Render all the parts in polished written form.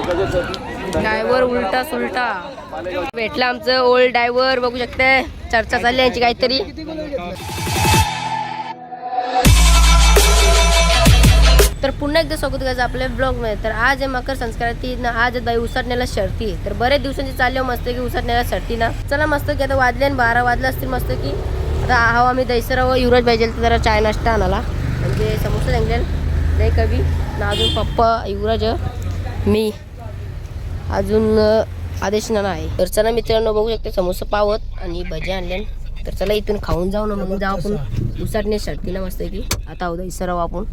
Driver उलटा सुलटा भेटला आमचं ओल्ड ड्रायव्हर. बघू शकते चर्चा चालली यांची काहीतरी. तर पुन्हा एकदा स्वागत करायचं आपल्या ब्लॉगमध्ये. तर आज आहे मकर संक्रांती ना. आज आहे बाई उसाटण्याला शर्ती. तर बरेच दिवसांची चालले मस्त की उसाटण्याला शर्ती ना. चला मस्त की आता वाजले 12 वाजले असतील मस्त की. आता आहो आम्ही दैसरा व युवराज पाहिजे तर जरा चाय नाश्ता आणाला म्हणजे समोसा सांगेल नाही कवी ना. अजून पप्पा युवराज मी अजून आदेश नाना आहे. तर चला मित्रांनो बघू शकते समोसा पावत आणि भजी आणले. तर चला इथून खाऊन जाऊ ना मग जाऊ आपण उसाटणे शर्तीला मस्त की. आता आहो दैसराव आपण.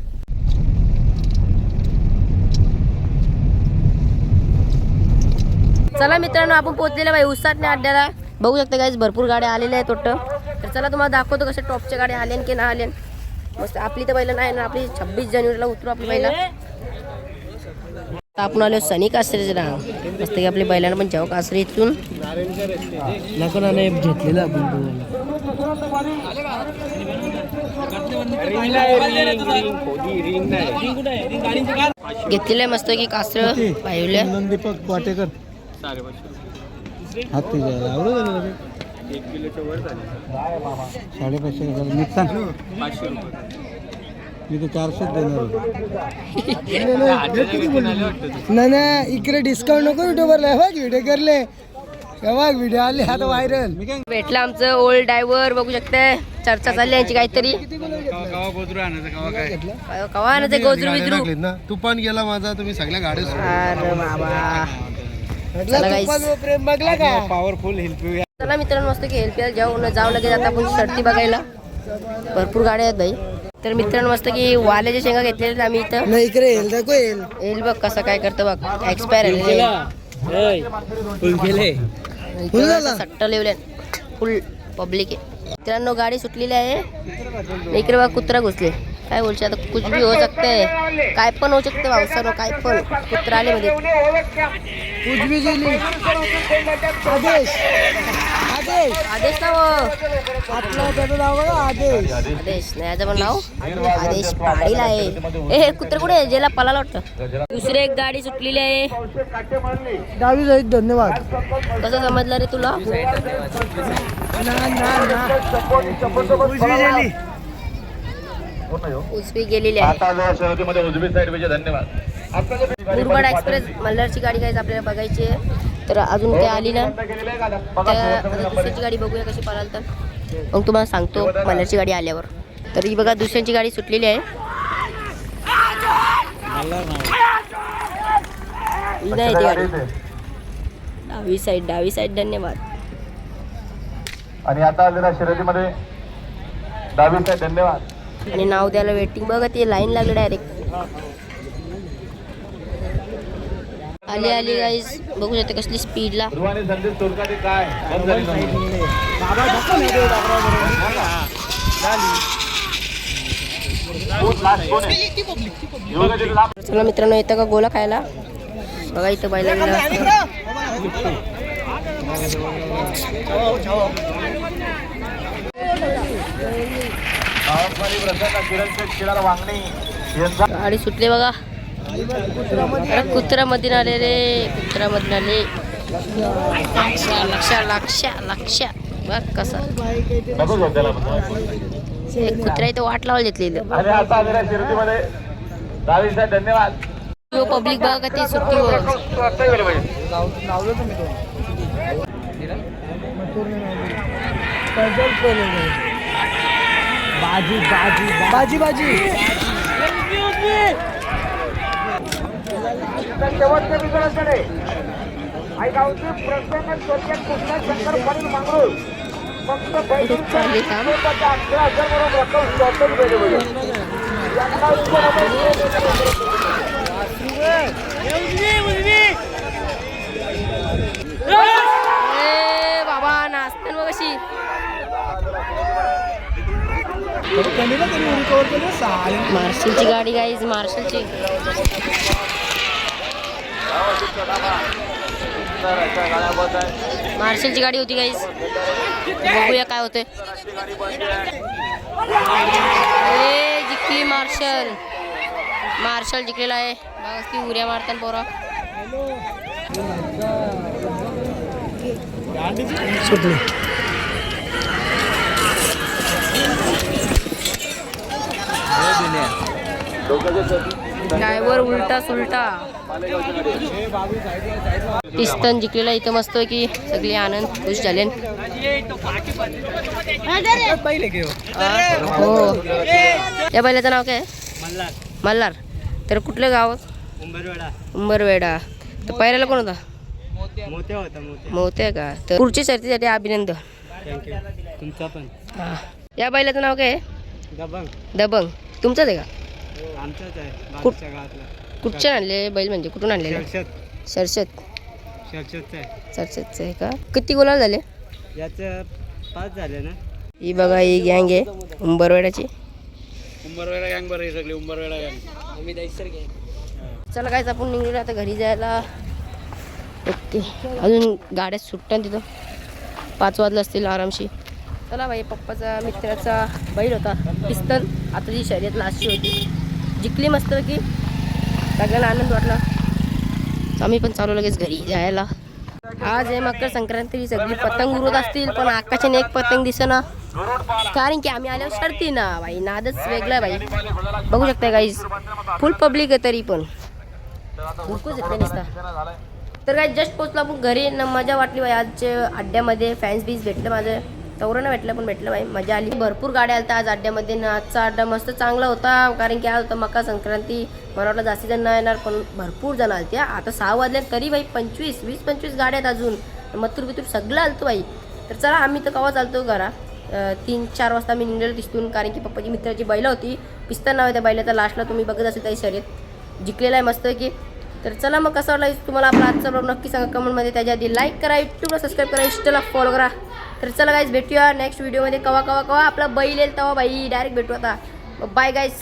चला मित्रांनो आपण पोहोचलेल्या बाई उसाटणे अड्ड्याला. बघू शकता गाईज भरपूर गाड्या आलेल्या आहेत वाटतं. तर चला तुम्हाला दाखवतो कसे टॉपच्या गाड्या आल्या की ना आल्या. मस्त आपली तर पहिला नाही ना. आपली 26 जानेवारीला उतरू आपली पहिला. आपण आलो सनी कासरेचे नाव मस्त की आपली बैलांना पण जेव्हा कासरे इथून घेतलेलं घेतलेलं मस्त की कासर पाहिलं. दीपक वाटेकर 550 मी तर 400 देणार. नाही इकडे डिस्काउंट नको युट्यूबरला. व्हिडिओ करले व्हिडिओ आले आता व्हायरल. भेटला आमचं ओल्ड ड्रायव्हर. बघू शकते चर्चा चालली यांची काहीतरी. कवा आणायचं गोजरू बिजरू. तू पण गेला माझा. तुम्ही सगळ्या गाड्या अरे बाबा प्रेम बघला का. Powerful help. चला मित्रांनो मस्त की हेल्प जाऊ लगेच आता आपण शर्ती बघायला. भरपूर गाड्या आहेत भाई. तर मित्रांनो मस्त की वाल्याच्या शेंगा घेतलेल्या आम्ही इथं. नाही इकडे येईल बघ कसं काय करतं बघ. एक्सपायर सट्ट लिवले फुल पब्लिक आहे. मित्रांनो गाडी सुटलेली आहे. इकडे बघा कुत्रा घुसले. काय बोलશે आता कुछ भी हो सकते. काय पण होऊ शकते पावसानं काय पण. कुत्रा आले मध्ये कुछ भी गेली. आदेश ना आदेश आदेश नाही याचं पण नाव आदेश पाडील आहे. हे कुत्र कुठे आहे ज्याला पळाला वाटतं. दुसरी एक गाडी सुटलेली आहे. डावी जाईल. धन्यवाद. कसं समजलं रे तुला. उजवी गेलेली आहे. मुरबाड एक्सप्रेस मल्हारची गाडी काय आपल्याला बघायची आहे. तर अजून काय आली ना. त्या दुसऱ्याची गाडी बघूया कशी पळाल तर मग तुम्हाला सांगतो मल्हारची गाडी आल्यावर. तर ही बघा दुसऱ्यांची गाडी सुटलेली आहे. ही नाही ती गाडी. डावी साईड धन्यवाद. आणि आता आलेल्या शर्यतीमध्ये डावी साईड धन्यवाद. आणि नाव द्यायला वेटिंग बघा ते लाईन लागली डायरेक्ट. आली गाईज बघू शकते कसली स्पीडला. चला मित्रांनो येतं का गोला खायला. बघा इथं बायला गाडी सुटली बघा. कुत्र्यामधून आले रे. कुत्र्यामधून आले. लक्ष बघ कसा एक कुत्रा इथं वाट लावायला घेतलेलं. पब्लिक बघा का ती सुट्टी बाजी शेवटच्या विजयाकडे आई गावची प्रसन्न स्वर्गीय कृष्णा शंकर पाटील मांगरूळ फक्त 11,000 म्हणून रक्कम स्वतःच भेटली. बाबा नाचते बघ कशी. मार्शलची गाडी गाईज मार्शलची. मार्शलची गाडी होती गाईज. बघूया काय होते. जिंकली मार्शल जिंकलेला आहे. बघा ती उड्या मारतात पोरा. सुटली. ड्रायव्हर उलटा सुलटा. पिस्तन जिंकलेला इथं मस्त की सगळे आनंद खुश झाले. हो या बैलाचं नाव काय? मल्हार. तर कुठलं गाव? उंबरवेडा. तर पहिल्याला कोण होता? मोत्या का? तर पुढची शर्तीसाठी अभिनंदन. तुमचा पण. हा. या बैलाचं नाव काय? दबंग. तुमचंच आहे का? आमचाच आहे. कुठ- बाजूच्या गावातला. कुठचे आणले बैल म्हणजे कुठून आणलेले? शर्षत. चर्चेचं आहे का? किती गोलाल झाले? याचं 5 झाले ना. ही बघा ही गँग आहे उंबरवेड्याची. उंबरवेडा गँग बरं सगळे. उंबरवेडा गँग. आम्ही दैसर गँग. चला कायच आपण निघलेलो आता घरी जायला. ओके अजून गाड्या सुट्ट्या तिथं 5 वाजले असतील आरामशी. चला भाई पप्पाचा मित्राचा बैल होता पिस्तन. आता जी शर्यत लास्टची होती जिंकली मस्त की सगळ्यांना आनंद वाटला. आम्ही पण चालू लगेच घरी जायला. आज आहे मकर संक्रांती. सगळी पतंग उडवत असतील पण आकाशाने एक पतंग दिसेना कारण की आम्ही आल्यावर शर्ती ना भाई. नादच वेगळा भाई. बघू शकता गाईज फुल पब्लिक आहे तरी पण भरपूर येते नसता. तर काय जस्ट पोचलो आपण घरी. मजा वाटली भाई. आजच्या अड्ड्यामध्ये फॅन्स बीस भेटलं माझं. तेवढं नाही भेटलं पण भेटलं भाई. मजा आली. भरपूर गाड्या आल्या आज अड्ड्यामध्ये. आजचा अड्डा मस्त चांगला होता कारण की आज होता मकर संक्रांती. मला वाटलं जास्ती जण नाही येणार पण भरपूर जण आलते. आता 6 वाजले तरी भाई 20-25 गाड्या आहेत अजून. मथुर बिथूर सगळं आलतो भाई. तर चला आम्ही तर केव्हा चालतो घरा 3-4 वाजता आम्ही निघलेलो दिसतून कारण की पप्पाची मित्राची बैलं होती. पिस्तन नाव आहे त्या बैलाचा. लास्टला तुम्ही बघत असेल त्या शर्यत जिंकलेला आहे मस्त की. तर चला मग कसा वाटला तुम्हाला आपला आजचा ब्लॉग नक्की सांगा कमेंटमध्ये. त्याच्या आधी लाईक करा, यूट्यूबला सबस्क्राईब करा, इंस्टाला फॉलो करा. तर चला गाईज भेटूया नेक्स्ट व्हिडिओमध्ये. कवा आपला बैल येईल तेव्हा बाई डायरेक्ट भेटू आता. Bye guys.